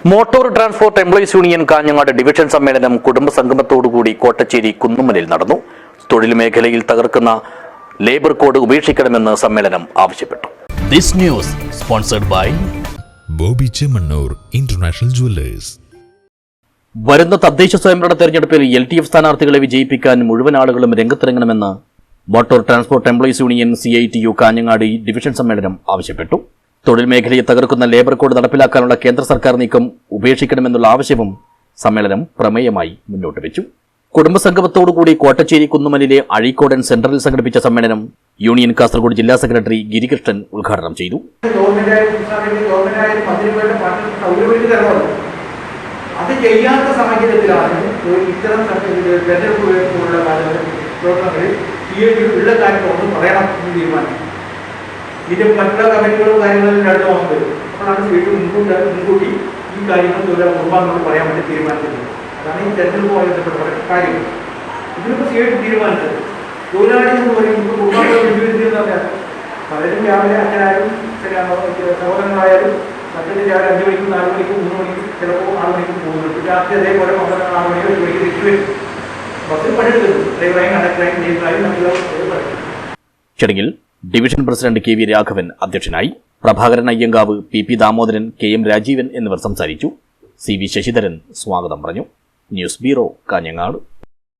Motor transport employees union Kanhangad division സമ്മേളനം കുടുംബസംഗമത്തോടുകൂടി കോട്ടച്ചേരി കുന്നുമ്മലിൽ നടന്നു. തൊഴിൽ മേഖലയിൽ തകർക്കുന്ന ലേബർ കോഡ് ഉപേക്ഷിക്കണമെന്ന് സമ്മേളനം ആവശ്യപ്പെട്ടു. This news sponsored by Boby Chemmanur International Jewellers. വരുന്ന തദ്ദേശ സ്വയംഭരണ തെരഞ്ഞെടുപ്പിൽ LTF സ്ഥാനാർത്ഥികളെ വിജയിപ്പിക്കാൻ മുഴുവൻ ആളുകളും രംഗത്തിറങ്ങണമെന്ന് motor transport employees union CITU Kanhangad division സമ്മേളനം ആവശ്യപ്പെട്ടു. തൊഴിൽ മേഖലയെ തകർക്കുന്ന ലേബർ കോഡ് നടപ്പിലാക്കാനുള്ള കേന്ദ്ര സർക്കാർ നീക്കം ഉപേക്ഷിക്കണമെന്നുള്ള ആവശ്യവും സമ്മേളനം പ്രമേയമായി മുന്നോട്ട് വെച്ചു. കുടുംബസംഗമത്തോടുകൂടി കോട്ടച്ചേരി കുന്നുമലിലെ അഴീക്കോടൻ സെന്ററിൽ സംഘടിപ്പിച്ച സമ്മേളനം യൂണിയൻ കാസർഗോഡ് ജില്ലാ സെക്രട്ടറി ഗിരികൃഷ്ണൻ ഉദ്ഘാടനം ചെയ്തു. അത് ചെയ്യാത്ത സാഹചര്യത്തിലാണ് ഇത്തരം തെരഞ്ഞെടുപ്പുള്ള പ്രവർത്തനങ്ങളിൽ ഉള്ള കാര്യങ്ങളൊന്നും പറയണം എന്ന് തീരുമാനിച്ചു. ഇതിന്റെ മറ്റുള്ള കമ്മിറ്റികളും കാര്യങ്ങളും രണ്ടു മാസം വരും. അപ്പോഴാണ് വീട്ടിൽ മുൻകൂട്ടി ഈ കാര്യങ്ങൾ കുടുംബാംഗങ്ങളോട് പറയാൻ വേണ്ടി തീരുമാനിച്ചത്. അതാണ് ഈ തെരഞ്ഞെടുപ്പുമായി ബന്ധപ്പെട്ട കാര്യങ്ങൾ. ഇതിനിപ്പോൾ തീരുമാനിച്ചത് തൊഴിലാളി എന്ന് പറയുമ്പോൾ കുടുംബാംഗങ്ങൾ വിജയിച്ചിരുന്ന പലരും രാവിലെ അച്ഛനായാലും സഹോദരങ്ങളായാലും മറ്റൊരു രാവിലെ 5 മണിക്കും 4 മണിക്കും 3 മണിക്കും ചിലപ്പോൾ 6 മണിക്കും പോകുന്നുണ്ട്. രാത്രി അതേപോലെ 6 മണിയോ 7 മണിക്ക് തിരിച്ചു വരും. ബസ്സിൽ പണിയെടുക്കുന്നു. ഡ്രൈവറായും കണ്ടക്ടറായും ഡ്രൈവറായും മറ്റുള്ള. ചടങ്ങിൽ ഡിവിഷൻ പ്രസിഡന്റ് KV രാഘവൻ അധ്യക്ഷനായി. പ്രഭാകരൻ അയ്യങ്കാവ്, PP ദാമോദരൻ, KM രാജീവൻ എന്നിവർ സംസാരിച്ചു. CV ശശിധരൻ സ്വാഗതം പറഞ്ഞു. News bureau Kanhangad.